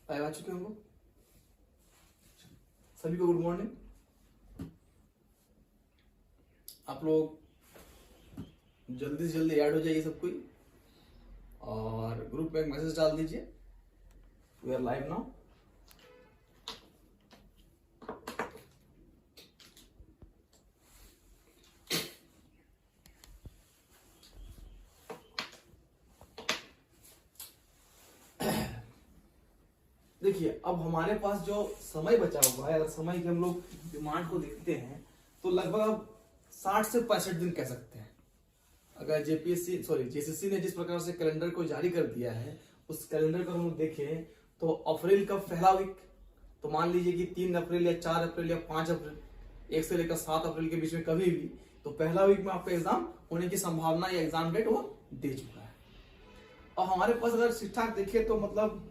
Live आ चुके हैं हम लोग। सभी को गुड मॉर्निंग। आप लोग जल्दी से जल्दी ऐड हो जाइए सब कोई, और ग्रुप में एक मैसेज डाल दीजिए, वी आर लाइव नाउ। देखिए, अब हमारे पास जो समय बचा हुआ है, अगर समय के हम लोग डिमांड को देखते हैं तो लगभग अब 60 से 65 दिन कह सकते हैं। अगर जेसीसी ने जिस प्रकार से कैलेंडर को जारी कर दिया है, उस कैलेंडर को हम लोग देखें तो अप्रैल का पहला वीक, तो मान लीजिए कि 3 अप्रैल या 4 अप्रैल या 5 अप्रैल, 1 से लेकर 7 अप्रैल के बीच में कभी भी, तो पहला वीक में आपका एग्जाम होने की संभावना या एग्जाम डेट वो दे चुका है। और हमारे पास अगर ठीक ठाक देखे तो मतलब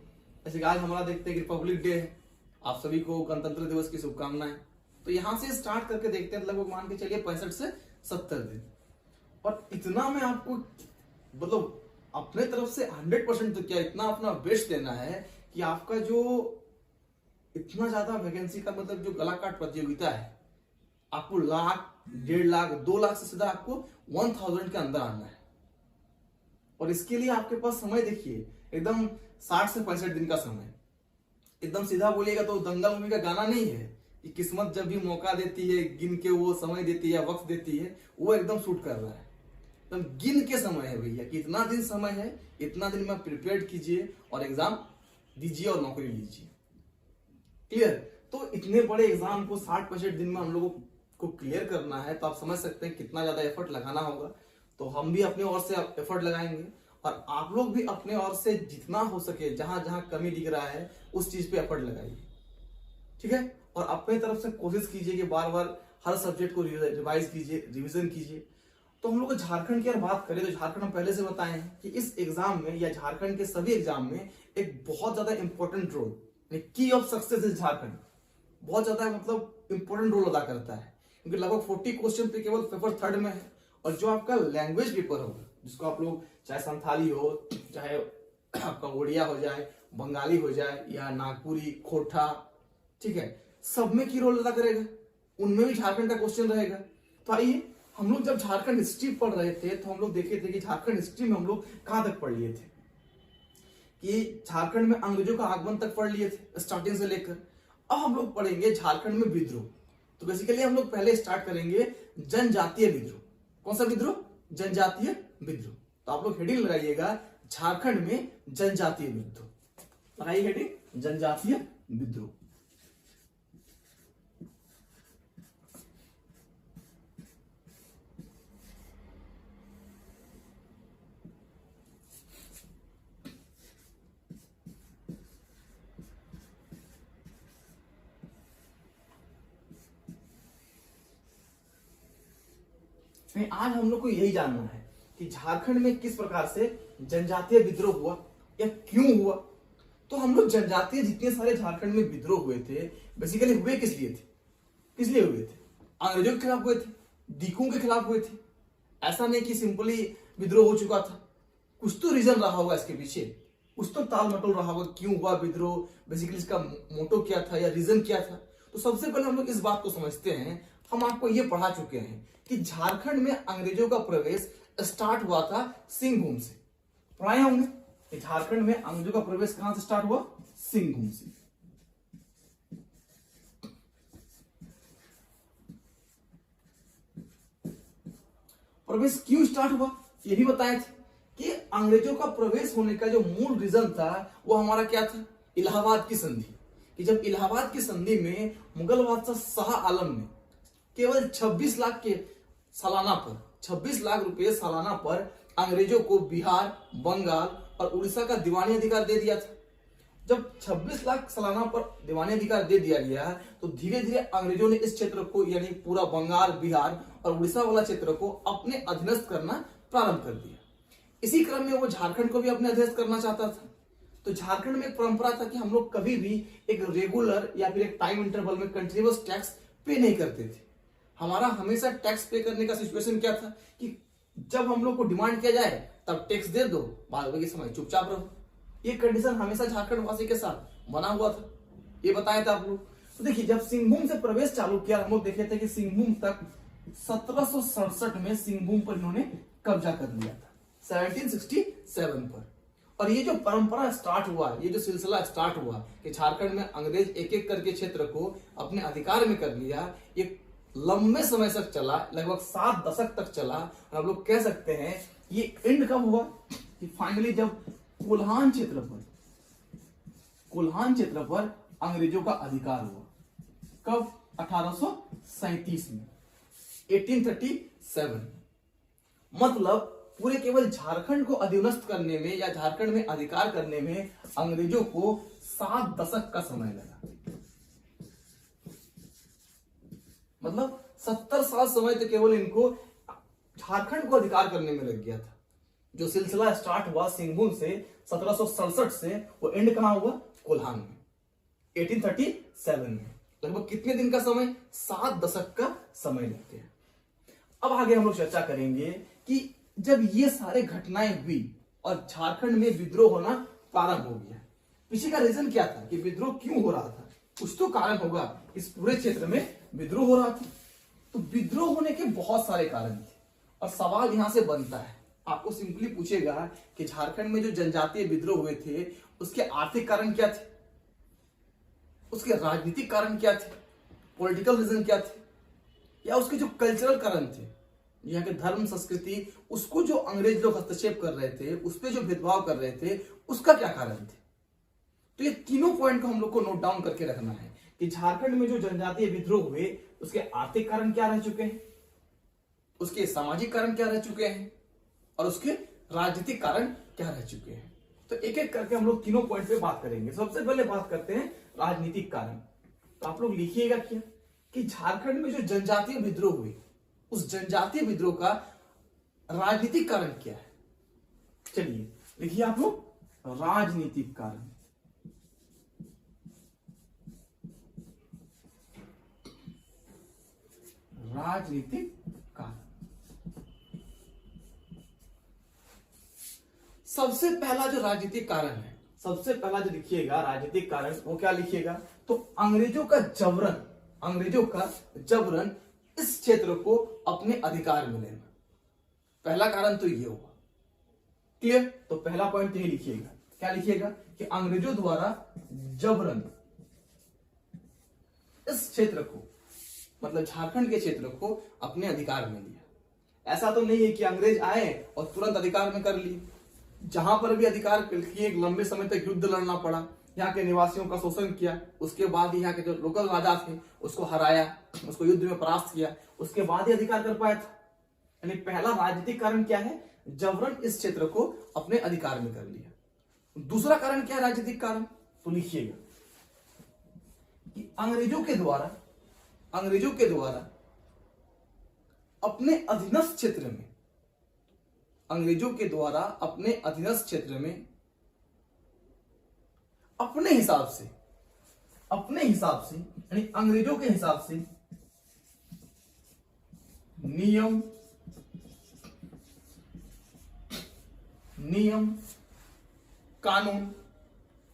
जैसे आज हमारा देखते हैं कि रिपब्लिक डे है, आप सभी को गणतंत्र दिवस की शुभकामनाएं। तो यहां से स्टार्ट करके देखते हैं, लगभग मान के चलिए 65 से 70 दिन। और इतना में आपको मतलब अपने तरफ से 100% तो क्या, इतना अपना बेस्ट देना है कि आपका जो इतना ज्यादा वैकेंसी का मतलब जो गला काट प्रतियोगिता है, आपको लाख, 1.5 लाख, 2 लाख से सीधा आपको 1000 के अंदर आना है। और इसके लिए आपके पास समय देखिए, एकदम 60 से 65 दिन का समय। एकदम सीधा बोलिएगा तो दंगल मूवी का गाना नहीं है कि किस्मत जब भी मौका देती है, गिन के वो समय देती है, वक्त देती है, वो एकदम शूट कर रहा है। तो गिन के समय है भैया कि इतना दिन समय है, इतना दिन में प्रिपेयर कीजिए और एग्जाम दीजिए और नौकरी लीजिए। क्लियर? तो इतने बड़े एग्जाम को 60-65 दिन में हम लोगों को क्लियर करना है, तो आप समझ सकते हैं कितना ज्यादा एफर्ट लगाना होगा। तो हम भी अपने ओर से एफर्ट लगाएंगे, और आप लोग भी अपने ओर से जितना हो सके, जहां जहां कमी दिख रहा है उस चीज पे एफर्ट लगाइए। ठीक है? और अपने तरफ से कोशिश कीजिए कि बार बार हर सब्जेक्ट को रिवाइज कीजिए, रिवीजन कीजिए। तो हम लोग झारखंड की अगर बात करें तो झारखंड हम पहले से बताए हैं कि इस एग्जाम में या झारखंड के सभी एग्जाम में एक बहुत ज्यादा इंपॉर्टेंट रोल, की ऑफ सक्सेस इज झारखंड, बहुत ज्यादा मतलब इंपॉर्टेंट रोल अदा करता है। क्योंकि लगभग 40 क्वेश्चन पे केवल पेपर 3rd में है। और जो आपका लैंग्वेज पेपर होगा, जिसको आप लोग चाहे संथाली हो, चाहे आपका उड़िया हो जाए, बंगाली हो जाए, या नागपुरी, खोटा, ठीक है, सब में की रोल अदा करेगा। उनमें भी झारखंड का क्वेश्चन रहेगा। तो आइए, हम लोग जब झारखंड हिस्ट्री पढ़ रहे थे तो हम लोग देखे थे कि झारखंड हिस्ट्री में हम लोग कहां तक पढ़ लिए थे, कि झारखंड में अंग्रेजों का आगमन तक पढ़ लिए थे स्टार्टिंग से लेकर। अब हम लोग पढ़ेंगे झारखंड में विद्रोह। तो बेसिकली हम लोग पहले स्टार्ट करेंगे जनजातीय विद्रोह। कौन सा विद्रोह? जनजातीय विद्रोह। तो आप लोग हेडिंग लगाइएगा, झारखंड में जनजातीय विद्रोह। लगाइए हेडिंग, जनजातीय विद्रोह। आज हम लोग को यही जानना है कि झारखंड में किस प्रकार से जनजातीय विद्रोह हुआ या क्यों हुआ। तो हम लोग जनजातीय जितने सारे झारखंड में विद्रोह हुए थे, बेसिकली हुए किस लिए थे? किस लिए हुए थे? अंग्रेजों के खिलाफ हुए थे, दीकुओं के खिलाफ हुए थे। ऐसा नहीं कि सिंपली विद्रोह हो चुका था, कुछ तो रीजन रहा होगा इसके पीछे, कुछ तो ताल मटोल रहा होगा, क्यों हुआ विद्रोह, बेसिकली इसका मोटो क्या था या रीजन क्या था। तो सबसे पहले हम लोग इस बात को समझते हैं। हम आपको ये पढ़ा चुके हैं कि झारखंड में अंग्रेजों का प्रवेश स्टार्ट हुआ था सिंहभूम से। पढ़ाए होंगे कि झारखंड में अंग्रेजों का प्रवेश कहां से स्टार्ट हुआ? सिंहभूम से। प्रवेश क्यों स्टार्ट हुआ ये भी बताए थे कि अंग्रेजों का प्रवेश होने का जो मूल रीजन था वो हमारा क्या था? इलाहाबाद की संधि। कि जब इलाहाबाद की संधि में मुगल बादशाह शाह आलम ने केवल 26 लाख के सालाना पर, 26 लाख रुपए सालाना पर अंग्रेजों को बिहार, बंगाल और उड़ीसा का दीवानी अधिकार दे दिया था। जब 26 लाख सालाना पर दीवानी अधिकार दे दिया गया तो धीरे धीरे अंग्रेजों ने इस क्षेत्र को, यानी पूरा बंगाल, बिहार और उड़ीसा वाला क्षेत्र को अपने अधीनस्थ करना प्रारंभ कर दिया। इसी क्रम में वो झारखंड को भी अपने अधीनस्थ करना चाहता था। तो झारखंड में एक परंपरा था कि हम लोग कभी भी एक रेगुलर या फिर एक टाइम इंटरवल में कंटिन्यूअस टैक्स पे नहीं करते थे। हमारा हमेशा टैक्स पे करने का सिचुएशन क्या था कि जब हम लोग को डिमांड किया जाए तब टैक्स दे दो, बाद बाकी समय चुपचाप रहो। ये कंडीशन हमेशा झारखंड वासी के साथ बना हुआ था, ये बताया था आप लोग। तो देखिए जब सिंहभूम से प्रवेश चालू किया, हम लोग देखे थे कि सिंहभूम तक 1767 में सिंहभूम पर इन्होंने कब्जा कर लिया था, 1767 पर। और ये जो परंपरा स्टार्ट हुआ, ये जो सिलसिला स्टार्ट हुआ कि झारखंड में अंग्रेज एक एक करके क्षेत्र को अपने अधिकार में कर लिया, ये लंबे समय तक चला, लगभग 7 दशक तक चला। और हम लोग कह सकते हैं ये एंड कब हुआ कि फाइनली जब कोल्हान क्षेत्र पर अंग्रेजों का अधिकार हुआ। कब? 1837 में, 1837। मतलब पूरे केवल झारखंड को अधिनस्थ करने में या झारखंड में अधिकार करने में अंग्रेजों को 7 दशक का समय लगा। मतलब 70 साल समय तो केवल इनको झारखंड को अधिकार करने में लग गया था। जो सिलसिला स्टार्ट हुआ सिंहभूम से 1767 से, वो एंड कहां हुआ? कोल्हान में, 1837 में। लगभग कितने दिन का समय? 7 दशक का समय लेते हैं। अब आगे हम लोग चर्चा करेंगे कि जब ये सारे घटनाएं हुई और झारखंड में विद्रोह होना प्रारंभ हो गया, पीछे का रीजन क्या था कि विद्रोह क्यों हो रहा था? कुछ तो कारण होगा, इस पूरे क्षेत्र में विद्रोह हो रहा था। तो विद्रोह होने के बहुत सारे कारण थे और सवाल यहां से बनता है, आपको सिंपली पूछेगा कि झारखंड में जो जनजातीय विद्रोह हुए थे उसके आर्थिक कारण क्या थे, उसके राजनीतिक कारण क्या थे, पॉलिटिकल रीजन क्या थे, या उसके जो कल्चरल कारण थे, यहाँ के धर्म संस्कृति, उसको जो अंग्रेज लोग हस्तक्षेप कर रहे थे, उस पर जो भेदभाव कर रहे थे, उसका क्या कारण थे। तो ये तीनों पॉइंट को हम लोग को नोट डाउन करके रखना है कि झारखंड में जो जनजातीय विद्रोह हुए उसके आर्थिक कारण क्या रह चुके हैं, उसके सामाजिक कारण क्या रह चुके हैं और उसके राजनीतिक कारण क्या रह चुके हैं। तो एक एक करके हम लोग तीनों पॉइंट पे बात करेंगे। सबसे पहले बात करते हैं राजनीतिक कारण। तो आप लोग लिखिएगा क्या कि झारखंड में जो जनजातीय विद्रोह हुई, उस जनजातीय विद्रोह का राजनीतिक कारण क्या है। चलिए लिखिए आप लोग, राजनीतिक कारण। राजनीतिक कारण। सबसे पहला जो राजनीतिक कारण है, सबसे पहला जो लिखिएगा राजनीतिक कारण, वो क्या लिखिएगा? तो अंग्रेजों का जबरन इस क्षेत्र को अपने अधिकार में लेना। पहला कारण तो ये हुआ। क्लियर? तो पहला पॉइंट ये लिखिएगा, क्या लिखिएगा कि अंग्रेजों द्वारा जबरन इस क्षेत्र को, मतलब झारखंड के क्षेत्र को अपने अधिकार में लिया। ऐसा तो नहीं है कि अंग्रेज आए और तुरंत अधिकार में कर लिए। जहां पर भी अधिकार किए, एक लंबे समय तक युद्ध लड़ना पड़ा, यहाँ के निवासियों का शोषण किया, उसके बाद यहाँ के जो लोकल राजा थे उसको हराया, उसको युद्ध में परास्त किया, उसके बाद ही अधिकार कर पाया था। यानी पहला राजनीतिक कारण क्या है? जबरन इस क्षेत्र को अपने अधिकार में कर लिया। दूसरा कारण क्या है राजनीतिक कारण? तो लिखिएगा कि अंग्रेजों के द्वारा अपने अधीनस्थ क्षेत्र में, अंग्रेजों के द्वारा अपने अधीनस्थ क्षेत्र में अपने हिसाब से यानी अंग्रेजों के हिसाब से नियम कानून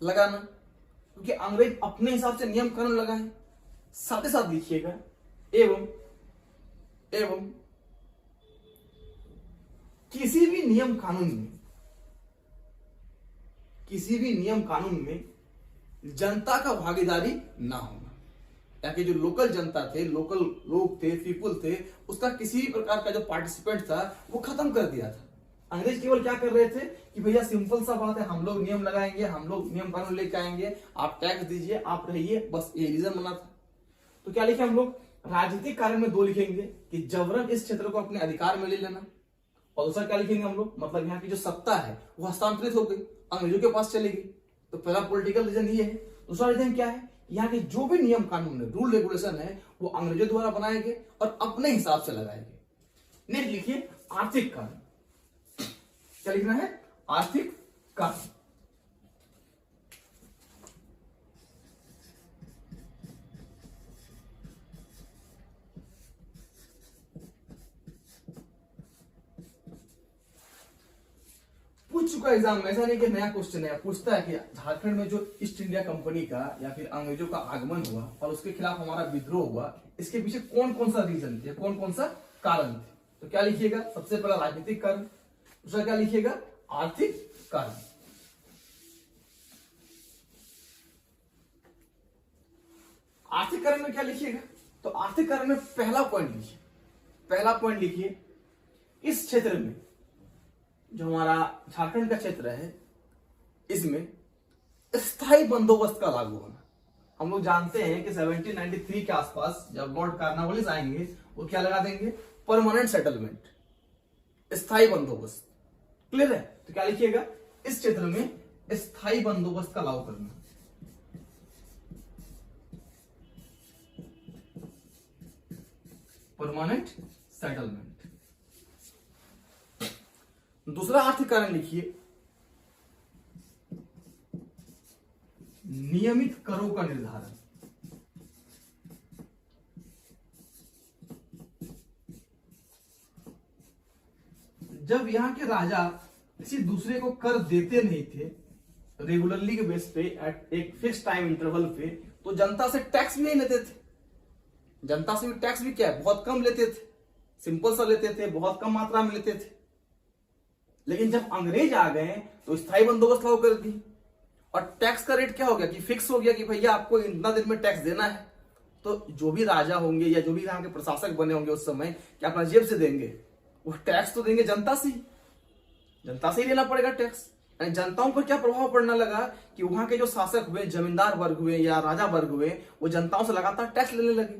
लगाना, क्योंकि अंग्रेज अपने हिसाब से नियम कानून लगाए। साथ ही साथ लिखिएगा एवं किसी भी नियम कानून में जनता का भागीदारी ना होना, ताकि जो लोकल जनता थे, लोकल लोग थे, पीपुल थे, उसका किसी भी प्रकार का जो पार्टिसिपेंट था वो खत्म कर दिया था। अंग्रेज केवल क्या कर रहे थे कि भैया सिंपल सा बात है, हम लोग नियम लगाएंगे, हम लोग नियम कानून लेके आएंगे, आप टैक्स दीजिए, आप रहिए, बस ये रीजन बना था। तो क्या लिखे हम लोग? राजनीतिक कारण में 2 लिखेंगे कि जबरन इस क्षेत्र को अपने अधिकार में ले लेना, और दूसरा क्या लिखेंगे हम लोग? मतलब यहाँ की जो सत्ता है वो हस्तांतरित हो गई, अंग्रेजों के पास चली गई। तो पहला पॉलिटिकल रीजन ये है। दूसरा रीजन क्या है? यहाँ के जो भी नियम कानून है, रूल रेगुलेशन है, वो अंग्रेजों द्वारा बनाए गए और अपने हिसाब से लगाए गए। नेक्स्ट लिखिए आर्थिक कारण। क्या लिखना है? आर्थिक कारण। चुका एग्जाम में, ऐसा नहीं कि नया क्वेश्चन है। पूछता है कि झारखंड में जो ईस्ट इंडिया कंपनी का या फिर अंग्रेजों का आगमन हुआ और उसके खिलाफ हमारा विद्रोह हुआ, इसके पीछे कौन कौन सा रीजन थे, कौन कौन सा कारण थे। तो क्या लिखिएगा, सबसे पहला राजनीतिक कारण, दूसरा क्या लिखिएगा, आर्थिक कारण। आर्थिक कारण में क्या लिखिएगा, तो आर्थिक कारण में पहला पॉइंट लिखिए, पहला पॉइंट लिखिए, इस क्षेत्र में जो हमारा झारखंड का क्षेत्र है, इसमें स्थायी बंदोबस्त का लागू होना। हम लोग जानते हैं कि 1793 के आसपास जब लॉर्ड कार्नवालिस आएंगे, वो क्या लगा देंगे, परमानेंट सेटलमेंट, स्थायी बंदोबस्त। क्लियर है, तो क्या लिखिएगा, इस क्षेत्र में स्थायी बंदोबस्त का लागू करना। Permanent settlement. दूसरा आर्थिक कारण लिखिए, नियमित करों का निर्धारण। जब यहां के राजा किसी दूसरे को कर देते नहीं थे रेगुलरली के बेस पे, एट एक फिक्स टाइम इंटरवल पे, तो जनता से टैक्स भी नहीं लेते थे। जनता से भी टैक्स भी क्या है, बहुत कम लेते थे, सिंपल सा लेते थे, बहुत कम मात्रा में लेते थे। लेकिन जब अंग्रेज आ गए तो स्थायी बंदोबस्त लागू कर दी, और टैक्स का रेट क्या हो गया कि फिक्स हो गया कि भैया आपको इतना दिन में टैक्स देना है। तो जो भी राजा होंगे या जो भी यहाँ के प्रशासक बने होंगे उस समय, क्या अपना जेब से देंगे, वो टैक्स तो देंगे जनता से ही, जनता से ही लेना पड़ेगा टैक्स। यानी जनताओं पर क्या प्रभाव पड़ने लगा कि वहां के जो शासक हुए, जमींदार वर्ग हुए या राजा वर्ग हुए, वो जनताओं से लगातार टैक्स लेने लगे।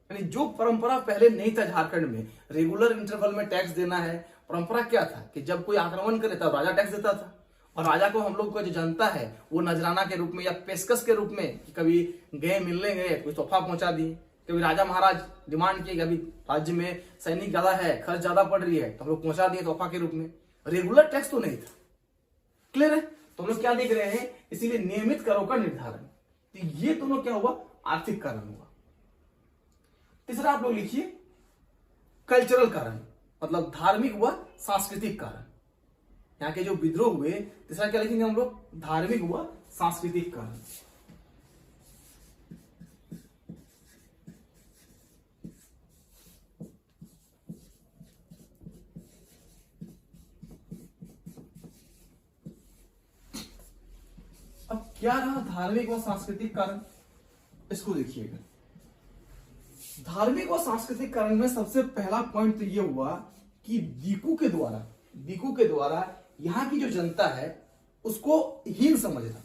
यानी जो परंपरा पहले नहीं था झारखंड में, रेगुलर इंटरवल में टैक्स देना है, परंपरा क्या था कि जब कोई आक्रमण करे तब राजा टैक्स देता था, और राजा को हम लोग का जो जनता है वो नजराना के रूप में या पेशकश के रूप में, कि कभी गए मिलने गए, कोई तोहफा पहुंचा दिए, कभी राजा महाराज डिमांड किए कि अभी राज्य में सैनिक ज्यादा है, खर्च ज्यादा पड़ रही है, तो हम लोग पहुंचा दिए तोहफा के रूप में। रेगुलर टैक्स तो नहीं था। क्लियर है, तो हम लोग क्या देख रहे हैं, इसीलिए नियमित करों का निर्धारण। तो ये दोनों क्या हुआ, आर्थिक कारण हुआ। तीसरा आप लोग लिखिए कल्चरल कारण, मतलब धार्मिक व सांस्कृतिक कारण। यहाँ के जो विद्रोह हुए, तीसरा क्या लिखेंगे हम लोग, धार्मिक व सांस्कृतिक कारण। अब क्या रहा धार्मिक व सांस्कृतिक कारण, इसको देखिएगा। धार्मिक और सांस्कृतिक कारण में सबसे पहला पॉइंट तो ये हुआ कि दीकू के द्वारा यहाँ की जो जनता है उसको हीन समझना।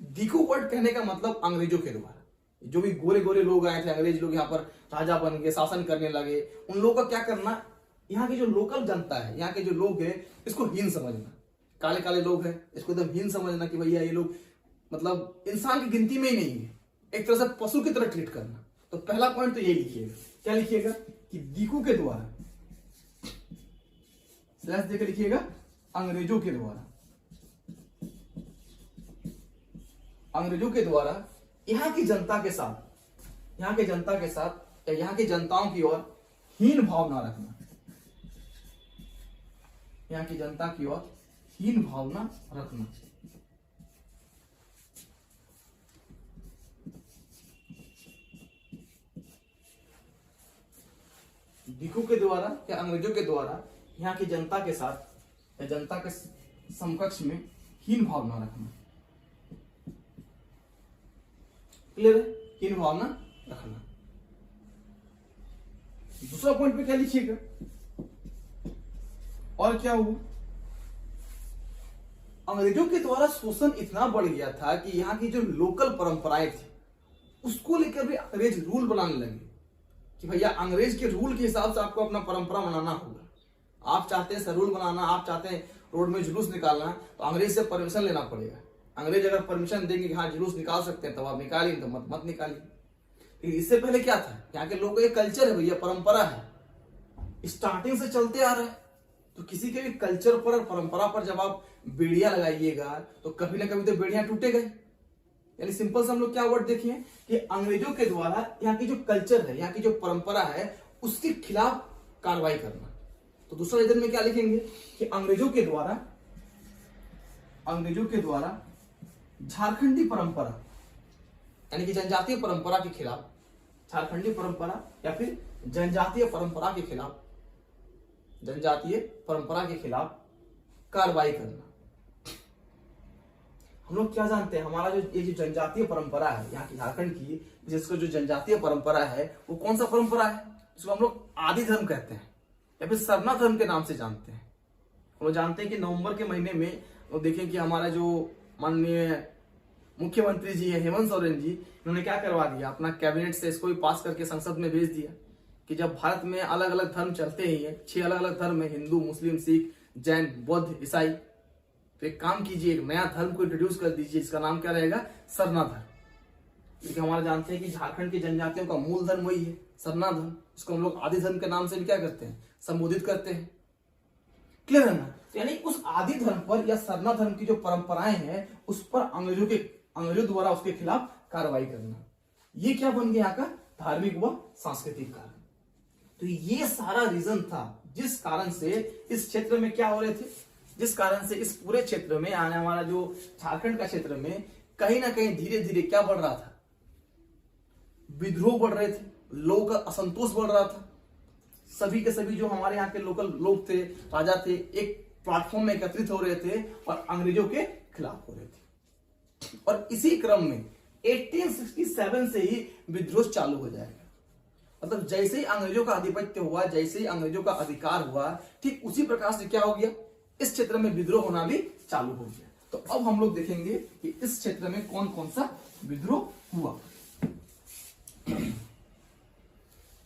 दीकू वर्ड कहने का मतलब अंग्रेजों के द्वारा, जो भी गोरे गोरे लोग आए थे, अंग्रेज लोग यहाँ पर राजा बन गए, शासन करने लगे, उन लोगों का क्या करना, यहाँ की जो लोकल जनता है, यहाँ के जो लोग हैं, इसको हीन समझना। काले काले लोग हैं, इसको एकदम हीन समझना कि भैया ये लोग मतलब इंसान की गिनती में ही नहीं है, एक तरह से पशु की तरह ट्रीट करना। तो पहला पॉइंट तो ये लिखिएगा, क्या लिखिएगा कि दीकू के द्वारा, स्लैश देकर लिखिएगा, अंग्रेजों के द्वारा, अंग्रेजों के द्वारा यहाँ की जनता के साथ, यहाँ के जनता के साथ या यहाँ की जनताओं की ओर हीन भावना रखना, यहाँ की जनता की ओर हीन भावना रखना। दीकू के द्वारा या अंग्रेजों के द्वारा यहाँ की जनता के साथ या जनता के समकक्ष में हीन भावना रखना। क्लियर है, हीन भावना रखना। दूसरा पॉइंट पे क्या लिखिएगा, और क्या हुआ, अंग्रेजों के द्वारा शोषण इतना बढ़ गया था कि यहाँ की जो लोकल परंपराएं थी उसको लेकर भी अंग्रेज रूल बनाने लगे कि भैया अंग्रेज के रूल के हिसाब से आपको अपना परंपरा मनाना होगा। आप चाहते हैं रूल बनाना, आप चाहते हैं रोड में जुलूस निकालना, तो अंग्रेज से परमिशन लेना पड़ेगा। अंग्रेज अगर परमिशन देंगे कि हाँ जुलूस निकाल सकते हैं, तब आप निकालिए, तो मत निकालिए। इससे पहले क्या था, यहाँ के लोगों का एक कल्चर है भैया, परंपरा है, स्टार्टिंग से चलते आ रहा है। तो किसी के भी कल्चर पर और परंपरा पर जब आप बेड़िया लगाइएगा तो कभी ना कभी तो बेड़िया टूटेगा। यानी सिंपल से हम लोग क्या वर्ड देखिए कि अंग्रेजों के द्वारा यहाँ की जो कल्चर है, यहाँ की जो परंपरा है, उसके खिलाफ कार्रवाई करना। तो दूसरा रीजन में क्या लिखेंगे कि अंग्रेजों के द्वारा अंग्रेजों के द्वारा झारखंडी परंपरा यानी कि जनजातीय परंपरा के खिलाफ, झारखंडी परंपरा या फिर जनजातीय परंपरा के खिलाफ, जनजातीय परंपरा के खिलाफ कार्रवाई करना। हम लोग क्या जानते हैं, हमारा जो ये जो जनजातीय परंपरा है यहाँ की झारखंड की, जिसको जो जनजातीय परंपरा है वो कौन सा परंपरा है, जिसको हम लोग आदि धर्म कहते हैं या फिर सरना धर्म के नाम से जानते हैं। हम लोग जानते हैं कि नवंबर के महीने में वो देखें कि हमारा जो माननीय मुख्यमंत्री जी है हेमंत सोरेन जी, उन्होंने क्या करवा दिया, अपना कैबिनेट से इसको भी पास करके संसद में भेज दिया कि जब भारत में अलग अलग धर्म चलते ही है, 6 अलग अलग धर्म है, हिंदू, मुस्लिम, सिख, जैन, बौद्ध, ईसाई, तो एक काम कीजिए, एक नया धर्म को इंट्रोड्यूस कर दीजिए, इसका नाम क्या रहेगा, सरना धर्म। क्योंकि हमारा जानते हैं कि झारखंड की जनजातियों का मूल धर्म वही है, सरना धर्म, इसको हम लोग आदि धर्म के नाम से भी क्या करते हैं, संबोधित करते हैं। क्लियर है ना। यानी उस आदि धर्म पर या सरना धर्म की जो परंपराएं हैं उस पर अंग्रेजों द्वारा उसके खिलाफ कार्रवाई करना, ये क्या बन गया यहाँ का धार्मिक व सांस्कृतिक कारण। तो ये सारा रीजन था जिस कारण से इस क्षेत्र में क्या हो रहे थे, जिस कारण से इस पूरे क्षेत्र में आने हमारा जो झारखंड का क्षेत्र में कहीं ना कहीं धीरे धीरे क्या बढ़ रहा था, विद्रोह बढ़ रहे थे, लोगों का असंतोष बढ़ रहा था। सभी के सभी जो हमारे यहाँ के लोकल लोग थे, राजा थे, एक प्लेटफॉर्म में एकत्रित हो रहे थे और अंग्रेजों के खिलाफ हो रहे थे। और इसी क्रम में 1867 से ही विद्रोह चालू हो जाएगा। मतलब जैसे ही अंग्रेजों का आधिपत्य हुआ, जैसे ही अंग्रेजों का अधिकार हुआ, ठीक उसी प्रकार से क्या हो गया, इस क्षेत्र में विद्रोह होना भी चालू हो गया। तो अब हम लोग देखेंगे कि इस क्षेत्र में कौन कौन सा विद्रोह हुआ।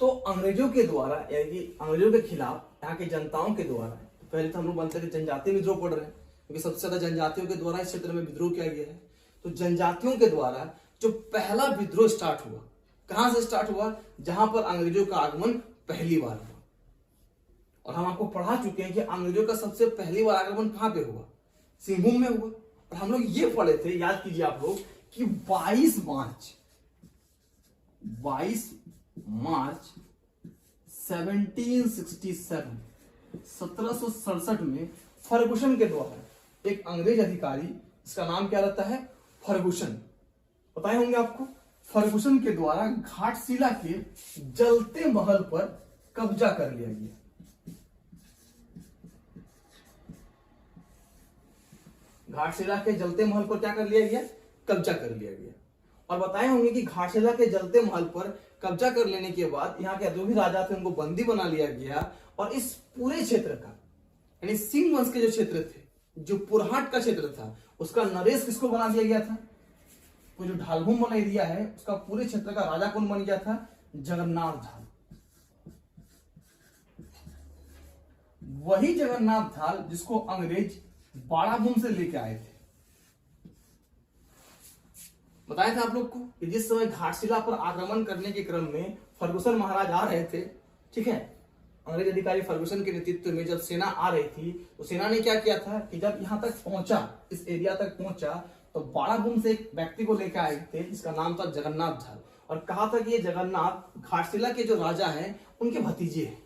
तो अंग्रेजों के द्वारा यानी कि अंग्रेजों के खिलाफ यहाँ की जनताओं के द्वारा, तो पहले तो हम लोग बोलते हैं कि जनजातीय विद्रोह पढ़ रहे हैं क्योंकि सबसे ज्यादा जनजातियों के द्वारा इस क्षेत्र में विद्रोह किया गया है। तो जनजातियों के द्वारा जो पहला विद्रोह स्टार्ट हुआ, कहां से स्टार्ट हुआ, जहां पर अंग्रेजों का आगमन पहली बार हुआ। और हम आपको पढ़ा चुके हैं कि अंग्रेजों का सबसे पहली बार आगमन कहां पे हुआ, सिंहभूम में हुआ। और हम लोग ये पढ़े थे, याद कीजिए आप लोग, कि 22 मार्च 1767 में फर्गुसन के द्वारा एक अंग्रेज अधिकारी, इसका नाम क्या रहता है, फर्गुसन, बताए होंगे आपको। फर्गुसन के द्वारा घाटशिला के जलते महल पर कब्जा कर लिया गया। घाटशिला के जलते महल पर क्या कर लिया गया, कब्जा कर लिया गया। और बताए होंगे कि घाटशिला के जलते महल पर कब्जा कर लेने के बाद यहाँ के जो भी राजा थे उनको बंदी बना लिया गया। और इस पूरे क्षेत्र का यानी सिंह वंश के जो क्षेत्र थे, जो पुरहाट का क्षेत्र था, उसका नरेश किसको बना दिया गया था, वो जो ढालभूम बना दिया है उसका पूरे क्षेत्र का राजा कौन बन गया था, जगन्नाथ ढाल। वही जगन्नाथ ढाल जिसको अंग्रेज बाड़ाभूम से लेके आए थे। बताया था आप लोग को कि जिस समय घाटशिला पर आक्रमण करने के क्रम में फर्गुसन महाराज आ रहे थे, ठीक है, अंग्रेज अधिकारी फर्गुसन के नेतृत्व में जब सेना आ रही थी तो सेना ने क्या किया था कि जब यहां तक पहुंचा, इस एरिया तक पहुंचा, तो बाड़ाभूम से एक व्यक्ति को लेकर आए थे जिसका नाम था जगन्नाथ ढाल। और कहा था कि ये जगन्नाथ घाटशिला के जो राजा हैं उनके भतीजे हैं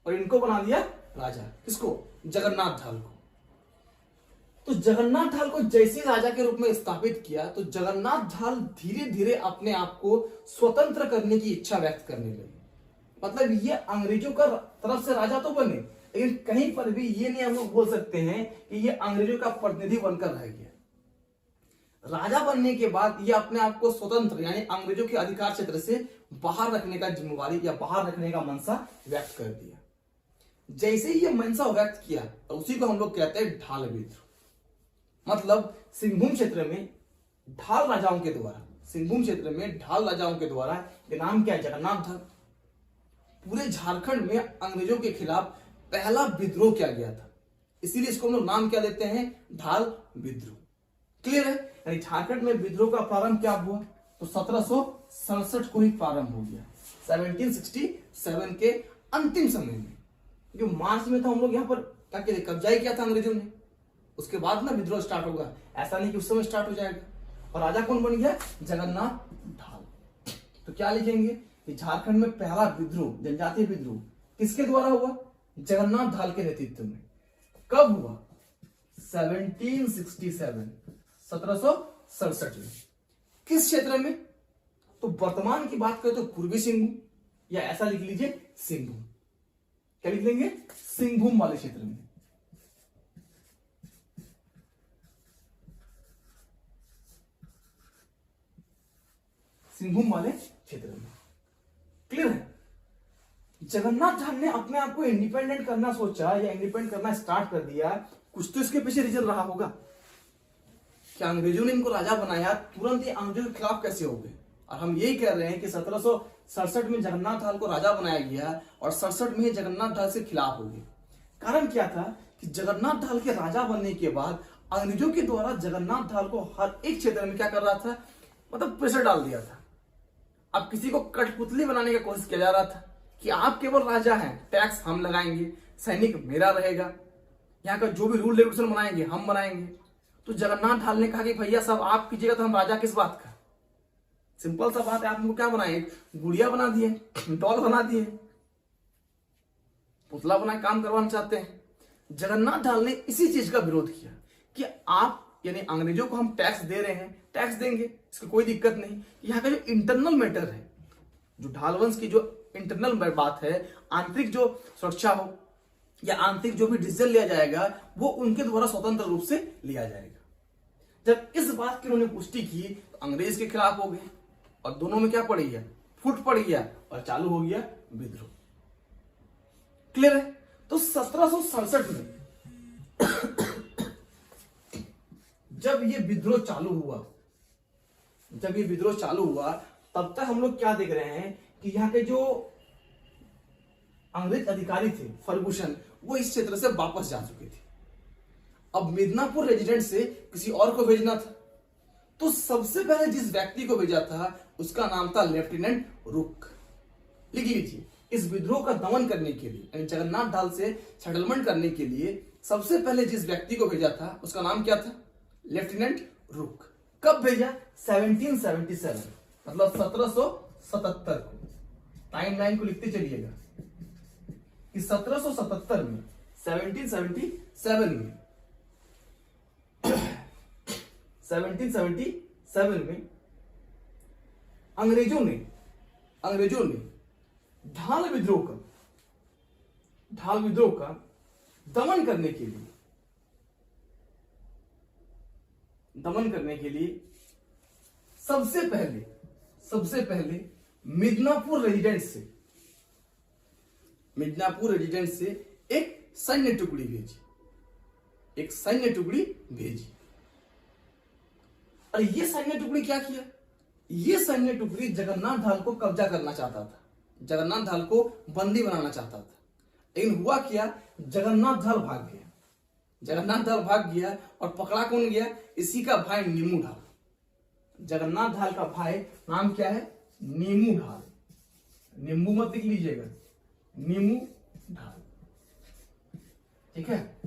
और इनको बना दिया राजा, किसको, जगन्नाथ ढाल को। तो जगन्नाथ ढाल को जैसे राजा के रूप में स्थापित किया तो जगन्नाथ ढाल धीरे धीरे अपने आप को स्वतंत्र करने की इच्छा व्यक्त करने लगे। मतलब ये अंग्रेजों का तरफ से राजा तो बने, लेकिन कहीं पर भी ये नहीं हम लोग बोल सकते हैं कि ये अंग्रेजों का प्रतिनिधि बनकर रह गया। राजा बनने के बाद ये अपने आप को स्वतंत्र यानी अंग्रेजों के अधिकार क्षेत्र से बाहर रखने का जिम्मेवारी या बाहर रखने का मनसा व्यक्त कर दिया। जैसे ही ये मनसा व्यक्त किया तो उसी को हम लोग कहते हैं ढाल विद्रोह। मतलब सिंहभूम क्षेत्र में ढाल राजाओं के द्वारा, सिंहभूम क्षेत्र में ढाल राजाओं के द्वारा, ये नाम क्या है, जगन्नाथ ढाल, पूरे झारखंड में अंग्रेजों के खिलाफ पहला विद्रोह किया गया था। इसीलिए इसको हम लोग नाम क्या देते हैं, ढाल विद्रोह। क्लियर है। यानी झारखंड में विद्रोह का प्रारंभ क्या हुआ, तो 1767 को ही प्रारंभ हो गया, 1767 के अंतिम समय में। जो मार्च में था हम लोग यहाँ पर क्या कहते, कब्जा ही किया था अंग्रेजों ने, उसके बाद ना विद्रोह स्टार्ट होगा, ऐसा नहीं कि उस समय स्टार्ट हो जाएगा। और राजा कौन बन गया, जगन्नाथ ढाल। तो क्या लिखेंगे कि झारखंड में पहला विद्रोह, जनजातीय विद्रोह किसके द्वारा हुआ, जगन्नाथ ढाल के नेतृत्व में। कब हुआ, 1767, 1767 में। किस क्षेत्र में? तो वर्तमान की बात करें तो पूर्वी सिंहभूम, या ऐसा लिख लीजिए सिंहभूम। क्या लिख लेंगे? सिंहभूम वाले क्षेत्र में। सिंहभूम वाले क्षेत्र में। क्लियर है? जगन्नाथ धाम ने अपने आप को इंडिपेंडेंट करना सोचा या इंडिपेंडेंट करना स्टार्ट कर दिया, कुछ तो इसके पीछे रीजन रहा होगा। क्या अंग्रेजों ने इनको राजा बनाया, तुरंत ये अंग्रेजों के खिलाफ कैसे हो गए? और हम यही कह रहे हैं कि 1767 में जगन्नाथ ढाल को राजा बनाया गया और 67 में जगन्नाथ ढाल से खिलाफ हो गए। कारण क्या था कि जगन्नाथ ढाल के राजा बनने के बाद अंग्रेजों के द्वारा जगन्नाथ ढाल को हर एक क्षेत्र में क्या कर रहा था, मतलब प्रेशर डाल दिया था। अब किसी को कठपुतली बनाने की कोशिश किया जा रहा था कि आप केवल राजा हैं, टैक्स हम लगाएंगे, सैनिक मेरा रहेगा, यहाँ का जो भी रूल रेगुलेशन बनाएंगे हम बनाएंगे। तो जगन्नाथ ढाल ने कहा कि भैया सब आप कीजिएगा तो हम राजा किस बात का। सिंपल सा बात है, आप हमको क्या बनाए, गुड़िया बना दिए, डॉल बना दिए, पुतला बना काम करवाना चाहते हैं। जगन्नाथ ढाल ने इसी चीज का विरोध किया कि आप यानी अंग्रेजों को हम टैक्स दे रहे हैं, टैक्स देंगे, इसकी कोई दिक्कत नहीं। यहाँ का जो इंटरनल मैटर है, जो ढाल वंश की जो इंटरनल बात है, आंतरिक जो सुरक्षा हो या आंतरिक जो भी डिसीजन लिया जाएगा वो उनके द्वारा स्वतंत्र रूप से लिया जाएगा। जब इस बात की उन्होंने पुष्टि की तो अंग्रेज के खिलाफ हो गए और दोनों में क्या पड़ गया, फुट पड़ गया और चालू हो गया विद्रोह। क्लियर है? तो 1767 में जब ये विद्रोह चालू हुआ, तब तक हम लोग क्या देख रहे हैं कि यहाँ के जो अंग्रेज अधिकारी थे फर्गुसन, वो इस क्षेत्र से वापस जा चुके थे। अब मिदनापुर रेजिडेंट से किसी और को भेजना था, तो सबसे पहले जिस व्यक्ति को भेजा था उसका नाम था लेफ्टिनेंट रुक। लिख लीजिए, इस विद्रोह का दमन करने के लिए, जगन्नाथ ढाल से सेटलमेंट करने के लिए सबसे पहले जिस व्यक्ति को भेजा था उसका नाम क्या था, लेफ्टिनेंट रुक। कब भेजा? 1777, मतलब 1777 को। टाइमलाइन को लिखते चलिएगा कि 1777 में, 1777 में अंग्रेजों ने ढाल विद्रोह का दमन करने के लिए सबसे पहले मिदनापुर रेजिडेंट से एक सैन्य टुकड़ी भेजी। और ये सैन्य टुकड़ी क्या किया? ये सैन्य टुकड़ी जगन्नाथ ढाल को कब्जा करना चाहता था, जगन्नाथ ढाल को बंदी बनाना चाहता था। लेकिन हुआ क्या, जगन्नाथ ढाल भाग गया और पकड़ा कौन गया? इसी का भाई नीमू ढाल। जगन्नाथ ढाल का भाई नाम क्या है? नीमू ढाल। नींबू मत लिख लीजिएगा, नीमू ढाल। ठीक है,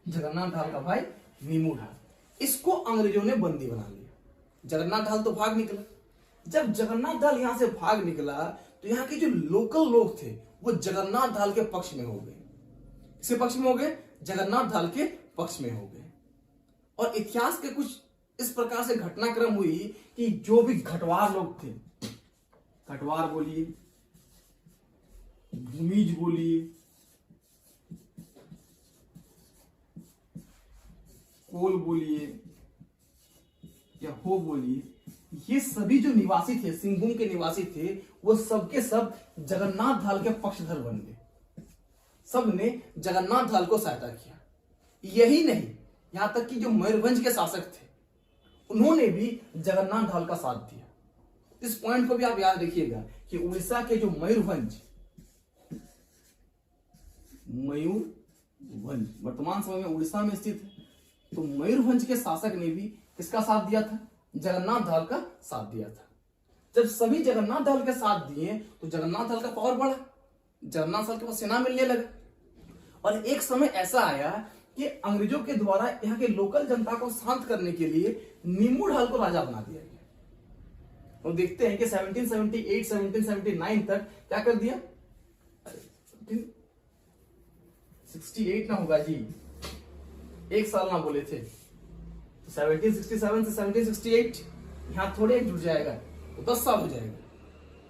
जगन्नाथ ढाल का भाई नीमू ढाल, इसको अंग्रेजों ने बंदी बना लिया। जगन्नाथ ढाल तो भाग निकला। जब जगन्नाथ ढाल यहां से भाग निकला तो यहाँ के जो लोकल लोग थे वो जगन्नाथ ढाल के पक्ष में हो गए। किसके पक्ष में हो गए? जगन्नाथ ढाल के पक्ष में हो गए। और इतिहास के कुछ इस प्रकार से घटनाक्रम हुई कि जो भी घटवार लोग थे, घटवार बोलिए, भूमिज बोलिए, कोल बोलिए या हो बोलिए, ये सभी जो निवासी थे, सिंहभूम के निवासी थे, वो सबके सब जगन्नाथ ढाल के पक्षधर बन गए। सब ने जगन्नाथ ढाल को सहायता किया। यही नहीं, यहां तक कि जो मयूरभंज के शासक थे उन्होंने भी जगन्नाथ ढाल का साथ दिया। इस पॉइंट को भी आप याद रखिएगा कि उड़ीसा के जो मयूरभंज वर्तमान समय में उड़ीसा में स्थित है, तो मयूरभंज के शासक ने भी किसका साथ दिया था? जगन्नाथ ढाल का साथ दिया था। जब सभी जगन्नाथ ढाल के साथ दिए तो जगन्नाथ ढाल का पावर बढ़ा, जगन्नाथ ढाल के पास सेना मिलने लगा। और एक समय ऐसा आया कि अंग्रेजों के द्वारा यहाँ के लोकल जनता को शांत करने के लिए नीमू ढाल को राजा बना दिया गया। तो देखते हैं कि 1778 1779 तक क्या कर दिया, 68 ना होगा जी, एक साल ना बोले थे, तो 1767 से 1768 यहाँ थोड़े एक जुड़ जाएगा, तो 10 साल हो जाएगा।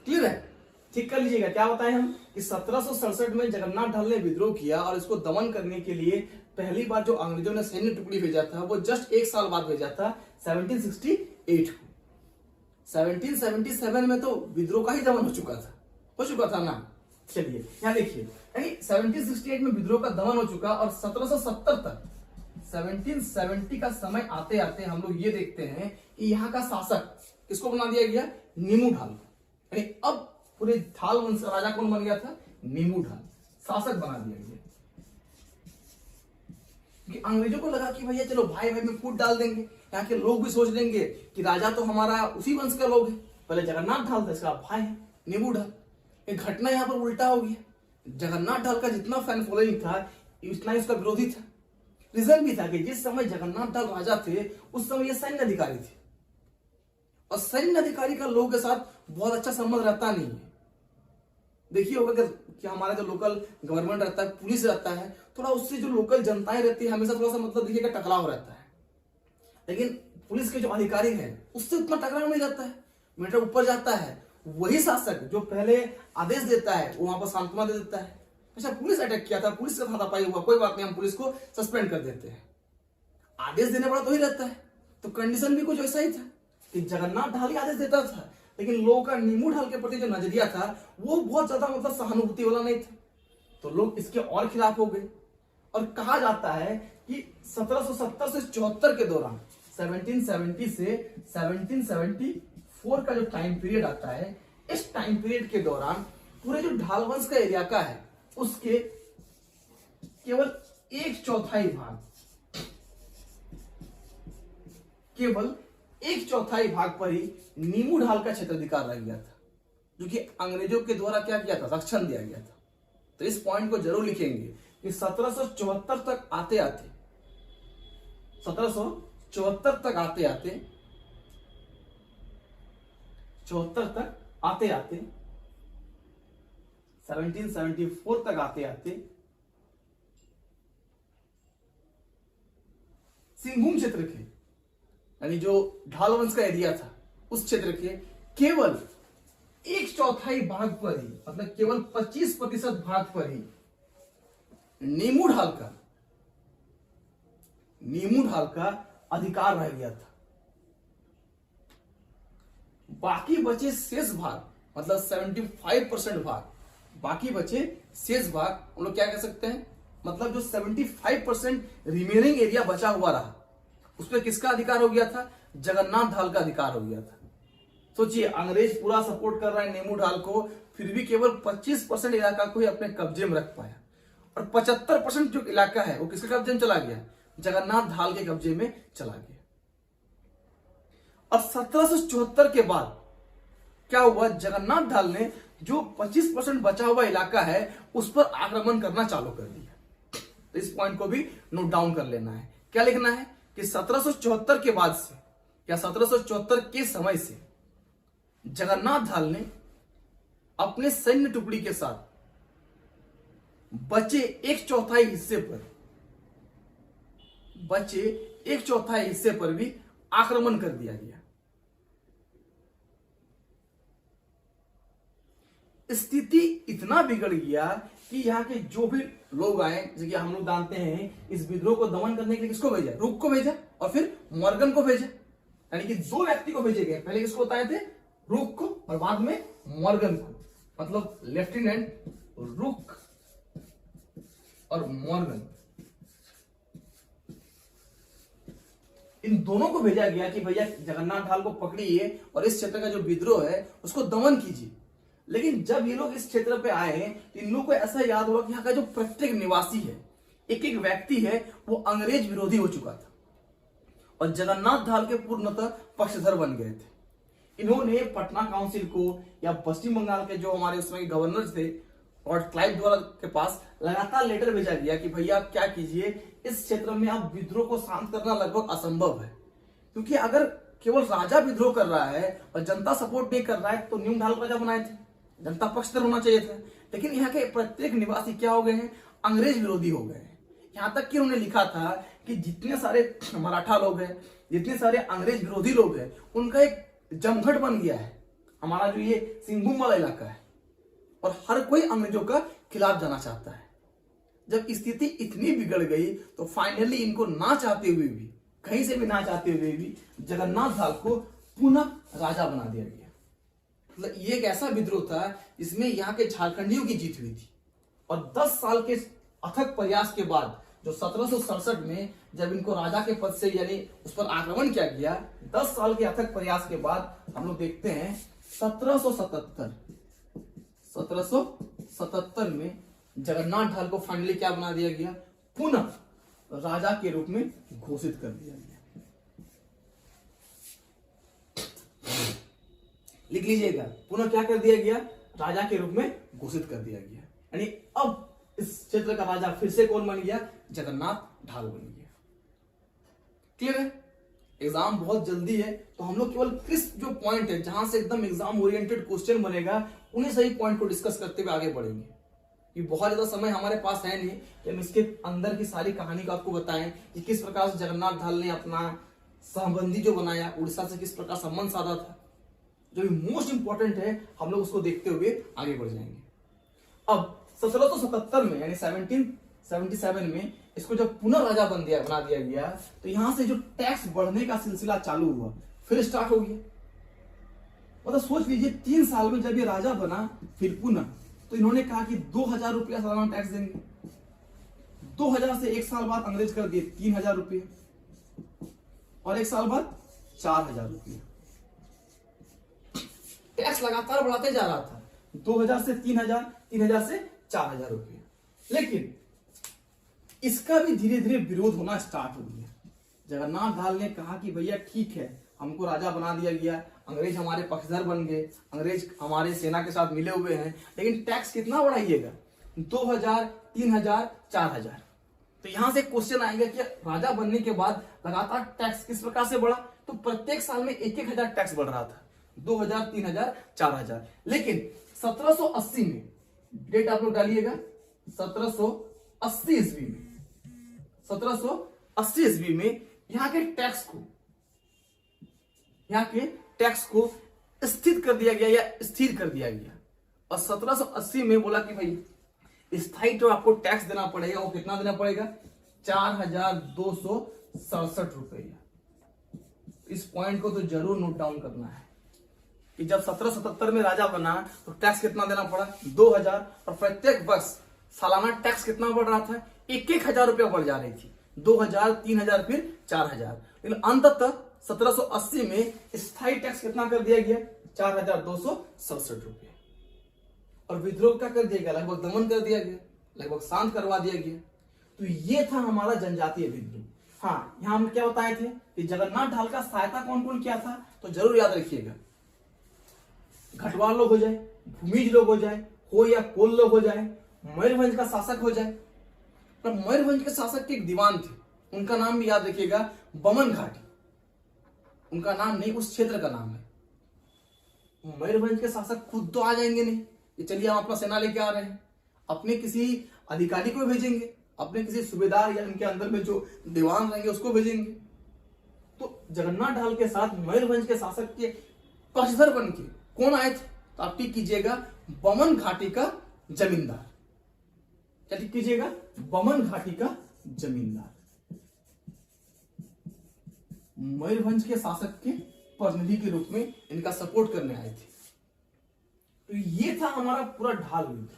क्लियर है? ठीक कर लीजिएगा। क्या बताएं हम कि 1767 में जगन्नाथ ढाल ने विद्रोह किया और इसको दमन करने के लिए पहली बार जो अंग्रेजों ने सैन्य टुकड़ी भेजा था वो जस्ट एक साल बाद भेजा था 1768 को। 1777 में तो विद्रोह का ही दमन हो चुका था ना। चलिए यहाँ देखिए, 1768 में विद्रोह का दमन हो चुका और 1770 तक 1770 का समय आते आते हम लोग ये देखते हैं कि यहाँ का शासक किसको बना दिया गया? नीमू ढाल। यानी अब पूरे ढाल वंश का राजा कौन बन गया था? नीमू ढाल शासक बना दिया गया। कि अंग्रेजों को लगा कि भैया चलो भाई भाई में फूट डाल देंगे, यहाँ के लोग भी सोच लेंगे कि राजा तो हमारा उसी वंश का लोग है, पहले जगन्नाथ ढाल था, इसका भाई है नीमू ढाल। एक घटना यहाँ पर उल्टा हो गया। जगन्नाथ ढाल का जितना फैन फॉलोइंग था उतना इसका विरोधी था। रीजन भी था कि जिस समय जगन्नाथ ढाल राजा थे उस समय ये सैन्य अधिकारी थे, और सैन्य अधिकारी का लोगों के साथ बहुत अच्छा संबंध रहता नहीं है। देखिए होगा कि हमारा जो लोकल गवर्नमेंट रहता है, पुलिस रहता है, थोड़ा उससे जो लोकल जनताएं रहती है हमेशा थोड़ा सा मतलब देखिएगा टकराव रहता है। लेकिन पुलिस के जो अधिकारी हैं उससे उतना टकराव नहीं रहता है। मैटर ऊपर जाता है, वही शासक जो पहले आदेश देता है वो वहां पर सांत्वना दे देता है। अच्छा पुलिस अटैक किया था, पुलिस का हाथापाई हुआ, कोई बात नहीं, हम पुलिस को सस्पेंड कर देते हैं। आदेश देने वाला तो ही रहता है। तो कंडीशन भी कुछ ऐसा ही था कि जगन्नाथ ढाल ही आदेश देता था, लेकिन लोगों का नीमू ढाल के प्रति जो नजरिया था वो बहुत ज्यादा मतलब सहानुभूति वाला नहीं था। तो लोग इसके और खिलाफ हो गए। और कहा जाता है कि 1770 से 74 के दौरान 1770 से 1774 का जो टाइम पीरियड आता है, इस टाइम पीरियड के दौरान पूरे जो ढाल वंश का एरिया का है उसके केवल 1/4 भाग, केवल 1/4 भाग पर ही नीमू ढाल का क्षेत्राधिकार रह गया था, जो कि अंग्रेजों के द्वारा क्या किया था? रक्षण दिया गया था। तो इस पॉइंट को जरूर लिखेंगे कि 1774 तक आते आते 1774 तक आते आते 1774 तक आते आते सिंहभूम क्षेत्र के यानी जो ढाल वंश का एरिया था उस क्षेत्र के केवल 1/4 भाग पर ही, मतलब केवल 25% भाग पर ही नीमू ढाल का अधिकार रह गया था। बाकी बचे शेष भाग, मतलब 75% भाग, बाकी बचे शेष भाग हम लोग क्या कह सकते हैं, मतलब जो 75% रिमेनिंग एरिया बचा हुआ रहा उस पर किसका अधिकार हो गया था? जगन्नाथ ढाल का अधिकार हो गया था। सोचिए अंग्रेज पूरा सपोर्ट कर रहा है नीमू ढाल को, फिर भी केवल 25% इलाका को ही अपने कब्जे में रख पाया, और 75% जो इलाका है वो किसके कब्जे में चला गया? जगन्नाथ ढाल के कब्जे में चला गया। और 1774 के बाद क्या हुआ? जगन्नाथ ढाल ने जो 25% बचा हुआ इलाका है उस पर आक्रमण करना चालू कर दिया। तो इस पॉइंट को भी नोट डाउन कर लेना है। क्या लिखना है कि 1774 के बाद से या 1774 के समय से जगन्नाथ ढाल ने अपने सैन्य टुकड़ी के साथ बचे 1/4 हिस्से पर भी आक्रमण कर दिया गया। स्थिति इतना बिगड़ गया कि यहाँ के जो भी लोग आए, जैसे कि हम लोग जानते हैं इस विद्रोह को दमन करने के लिए किसको भेजा? रूक को भेजा और फिर मॉर्गन को भेजा। यानी कि 2 व्यक्ति को भेजे गए, पहले किसको बताए थे? रूक को, और बाद में मॉर्गन को, मतलब लेफ्टिनेंट रूक और मॉर्गन, इन दोनों को भेजा गया कि भैया जगन्नाथ ढाल को पकड़िए और इस क्षेत्र का जो विद्रोह है उसको दमन कीजिए। लेकिन जब ये लोग इस क्षेत्र पे आए तो इन लोगों को ऐसा याद हुआ कि यहाँ का जो प्रत्येक निवासी है, एक एक व्यक्ति है, वो अंग्रेज विरोधी हो चुका था और जगन्नाथ ढाल के पूर्णतः पक्षधर बन गए थे। इन्होंने पटना काउंसिल को या पश्चिम बंगाल के जो हमारे उसमें गवर्नर थे और क्लाइव द्वारा के पास लगातार लेटर भेजा गया कि भैया आप क्या कीजिए, इस क्षेत्र में आप विद्रोह को शांत करना लगभग असंभव है, क्योंकि अगर केवल राजा विद्रोह कर रहा है और जनता सपोर्ट नहीं कर रहा है तो नीमू ढाल राजा बनाए थे, जनता पक्षधर होना चाहिए था। लेकिन यहाँ के प्रत्येक निवासी क्या हो गए हैं? अंग्रेज विरोधी हो गए हैं। यहां तक कि उन्होंने लिखा था कि जितने सारे मराठा लोग हैं, जितने सारे अंग्रेज विरोधी लोग हैं, उनका एक जमघट बन गया है हमारा जो ये सिंहभूम वाला इलाका है, और हर कोई अंग्रेजों का खिलाफ जाना चाहता है। जब स्थिति इतनी बिगड़ गई तो फाइनली इनको ना चाहते हुए भी, कहीं से भी ना चाहते हुए भी, जगन्नाथ लाल को पुनः राजा बना दिया गया। मतलब ये एक ऐसा विद्रोह था जिसमें यहाँ के झारखंडियों की जीत हुई थी, और 10 साल के अथक प्रयास के बाद जो 1767 में जब इनको राजा के पद से यानी उस पर आक्रमण किया गया, 10 साल के अथक प्रयास के बाद हम लोग देखते हैं 1777 में जगन्नाथ ढाल को फाइनली क्या बना दिया गया, पुनः राजा के रूप में घोषित कर दिया गया। लिख लीजिएगा, पुनः क्या कर दिया गया, राजा के रूप में घोषित कर दिया गया। यानी अब इस क्षेत्र का राजा फिर से कौन बन गया, जगन्नाथ ढाल बन गया। क्लियर है? एग्जाम बहुत जल्दी है, तो हम लोग केवल क्रिस्प जो पॉइंट है जहां से एकदम एग्जाम ओरिएंटेड क्वेश्चन बनेगा, उन्हीं सही पॉइंट को डिस्कस करते हुए आगे बढ़ेंगे। ये बहुत ज्यादा समय हमारे पास है नहीं कि हम इसके अंदर की सारी कहानी को आपको बताएं कि किस प्रकार से जगन्नाथ ढाल ने अपना सहबंदी जो बनाया, उड़ीसा से किस प्रकार संबंध साधा था। जो मोस्ट इंपॉर्टेंट है हम लोग उसको देखते हुए आगे बढ़ जाएंगे। अब 1777 में यानी 1777 में इसको जब पुनः राजा बना दिया गया, तो यहां से जो टैक्स बढ़ने का सिलसिला चालू हुआ, फिर स्टार्ट हो गया। मतलब सोच लीजिए 3 साल में जब ये राजा बना फिर पुनः, तो इन्होंने कहा कि 2000 रुपया सालाना टैक्स देंगे। 2000 से एक साल बाद अंग्रेज कर दिए 3000 रुपये, और एक साल बाद 4000 रुपये। टैक्स लगातार बढ़ाते जा रहा था, 2000 से 3000, 3000 से 4000 रुपये। लेकिन इसका भी धीरे धीरे विरोध होना स्टार्ट हो गया। जगन्नाथ ढाल ने कहा कि भैया ठीक है, हमको राजा बना दिया गया, अंग्रेज हमारे पक्षधर बन गए, अंग्रेज हमारे सेना के साथ मिले हुए हैं, लेकिन टैक्स कितना बढ़ाइएगा, 2000, 3000, 4000। तो यहां से क्वेश्चन आएगा कि राजा बनने के बाद लगातार टैक्स किस प्रकार से बढ़ा, तो प्रत्येक साल में 1-1000 टैक्स बढ़ रहा था, 2000, 3000, 4000। लेकिन 1780 में, डेट आप लोग डालिएगा, 1780 ईस्वी में, 1780 ईस्वी में यहाँ के टैक्स को स्थिर कर दिया गया या स्थिर कर दिया गया। और 1780 में बोला कि भाई स्थायी जो आपको टैक्स देना पड़ेगा वो कितना देना पड़ेगा, 4267 रुपया। इस पॉइंट को तो जरूर नोट डाउन करना है कि जब 1777 में राजा बना तो टैक्स कितना देना पड़ा, 2000, और प्रत्येक वर्ष सालाना टैक्स कितना बढ़ रहा था, 1-1000 रुपया बढ़ जा रही थी, 2000, 3000, फिर 4000। लेकिन अंततः 1780 में स्थायी टैक्स कितना कर दिया गया, 4267 रुपये। और विद्रोह क्या कर दिया गया, लगभग दमन कर दिया गया, लगभग शांत करवा दिया गया। तो ये था हमारा जनजातीय विद्रोह। हाँ, यहां हम क्या बताए थे कि जगन्नाथ ढाल का सहायता कौन कौन किया था, तो जरूर याद रखिएगा, घटवाल लोग हो जाए, भूमिज लोग हो जाए, हो या कोल लोग हो जाए, मयूरभंज का शासक हो जाए। पर मयूरभंज के शासक के एक दीवान थे, उनका नाम भी याद रखिएगा, बमन घाटी। उनका नाम नहीं, उस क्षेत्र का नाम है। मयूरभंज के शासक खुद तो आ जाएंगे नहीं कि चलिए हम अपना सेना लेके आ रहे हैं, अपने किसी अधिकारी को भेजेंगे, अपने किसी सूबेदार या उनके अंदर में जो दीवान रहेंगे उसको भेजेंगे। तो जगन्नाथ ढाल के साथ मयूरभंज के शासक के पक्षधर बन के कौन आए थे, तो आप टिक कीजिएगा, बमन घाटी का जमींदार। क्या टिक कीजिएगा, बमन घाटी का जमींदार मयूरभंज के शासक के प्रतिनिधि के रूप में इनका सपोर्ट करने आए थे। तो ये था हमारा पूरा ढाल विद्रोह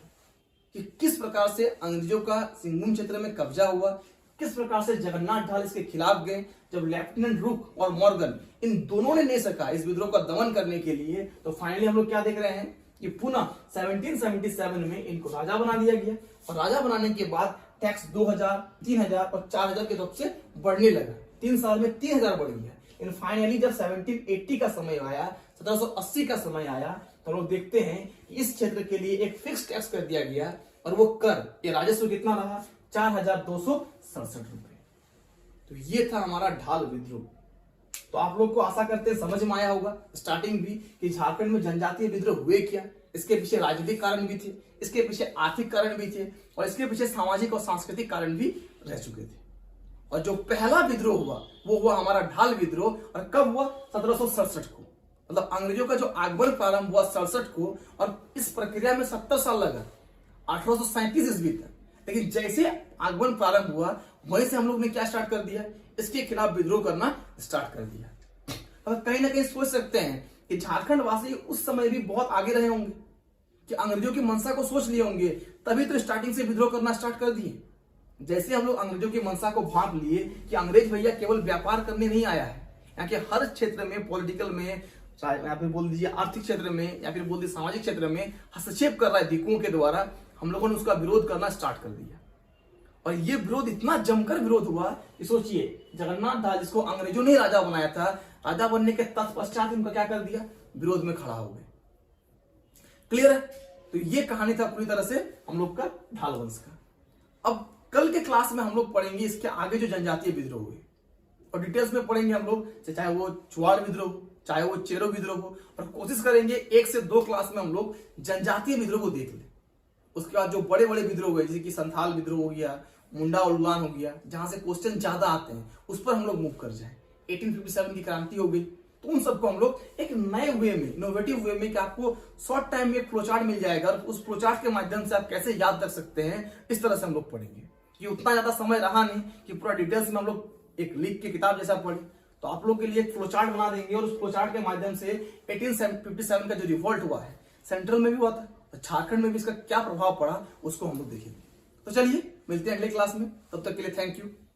कि किस प्रकार से अंग्रेजों का सिंहभूम क्षेत्र में कब्जा हुआ, किस प्रकार से जगन्नाथ ढाल इसके खिलाफ गए। जब लेफ्टिनेंट रूक और मॉर्गन इन दोनों ने नहीं सका इस विद्रोह का दमन करने के लिए, तो फाइनली हम लोग क्या देख रहे हैं कि पुनः 1777 में इनको राजा बना दिया गया। और राजा बनाने के बाद टैक्स 2000, 3000 और 4000 के तरफ से बढ़ने लगा। 3 साल में 3000 बढ़ गया। इन फाइनली जब 1780 का समय आया, 1780 का समय आया, तो लोग देखते हैं कि इस क्षेत्र के लिए एक फिक्स टैक्स कर दिया गया, और वो कर, ये राजस्व कितना रहा, 4267 रुपए। तो ये था हमारा ढाल विद्रोह। तो आप लोग को आशा करते हैं समझ में आया होगा स्टार्टिंग भी कि झारखंड में जनजातीय विद्रोह हुए क्या, इसके पीछे राजनीतिक कारण भी थे, इसके पीछे आर्थिक कारण भी थे, और इसके पीछे सामाजिक और सांस्कृतिक कारण भी रह चुके थे। और जो पहला विद्रोह हुआ वो हुआ हमारा ढाल विद्रोह। और कब हुआ? 1767 को। मतलब अंग्रेजों का जो आगमन प्रारंभ हुआ 67 को, और इस प्रक्रिया में 70 साल लगा, 1837 ईस्वी तक। लेकिन जैसे आगमन प्रारंभ हुआ वहीं से हम लोग ने क्या स्टार्ट कर दिया? इसके खिलाफ विद्रोह करना स्टार्ट कर दिया। और कहीं ना कहीं सोच सकते हैं कि झारखंड वासी उस समय भी बहुत आगे रहे होंगे, कि अंग्रेजों की मंशा को सोच लिए होंगे, तभी तो स्टार्टिंग से विद्रोह करना स्टार्ट कर दिए। जैसे हम लोग अंग्रेजों की मंशा को भांप लिए कि अंग्रेज भैया केवल व्यापार करने नहीं आया है, यहाँ के हर क्षेत्र में, पॉलिटिकल में, चाहे या फिर बोल दीजिए आर्थिक क्षेत्र में, या फिर बोल दीजिए सामाजिक क्षेत्र में हस्तक्षेप कर रहा है भिक्षुओं के द्वारा, हम लोगों ने उसका विरोध करना स्टार्ट कर दिया। और ये विरोध इतना जमकर विरोध हुआ कि सोचिए, जगन्नाथ दास जिसको अंग्रेजों ने राजा बनाया था, राजा बनने के तत्पश्चात इनका क्या कर दिया? विरोध में खड़ा हो गए। क्लियर है? तो ये कहानी था पूरी तरह से हम लोग का ढाल वंश का। अब कल के क्लास में हम लोग पढ़ेंगे इसके आगे जो जनजातीय विद्रोह हुए, और डिटेल्स में पढ़ेंगे हम लोग, चाहे वो चुआड़ विद्रोह, चाहे वो चेरो विद्रोह हो, और कोशिश करेंगे 1 से 2 क्लास में हम लोग जनजातीय विद्रोह को देख लें। उसके बाद जो बड़े बड़े विद्रोह हुए, जैसे कि संथाल विद्रोह हो गया, मुंडा उल्लान हो गया, जहां से क्वेश्चन ज्यादा आते हैं, उस पर हम लोग मूव कर जाए। 1857 की क्रांति हो गई, तो उन सबको हम लोग एक नए वे में, इनोवेटिव वे में, कि आपको शॉर्ट टाइम में एक फ्लोचार्ट मिल जाएगा, उस फ्लोचार्ट के माध्यम से आप कैसे याद रख सकते हैं, इस तरह से हम लोग पढ़ेंगे। कि उतना ज्यादा समय रहा नहीं कि पूरा डिटेल्स में हम लोग एक लिख के किताब जैसा पढ़े, तो आप लोग के लिए एक फ्लोचार्ट बना देंगे, और उस फ्लोचार्ट के माध्यम से 1857 का जो रिवॉल्ट हुआ है, सेंट्रल में भी हुआ था, झारखंड में भी इसका क्या प्रभाव पड़ा, उसको हम लोग देखेंगे। तो चलिए मिलते हैं अगले क्लास में, तब तक के लिए थैंक यू।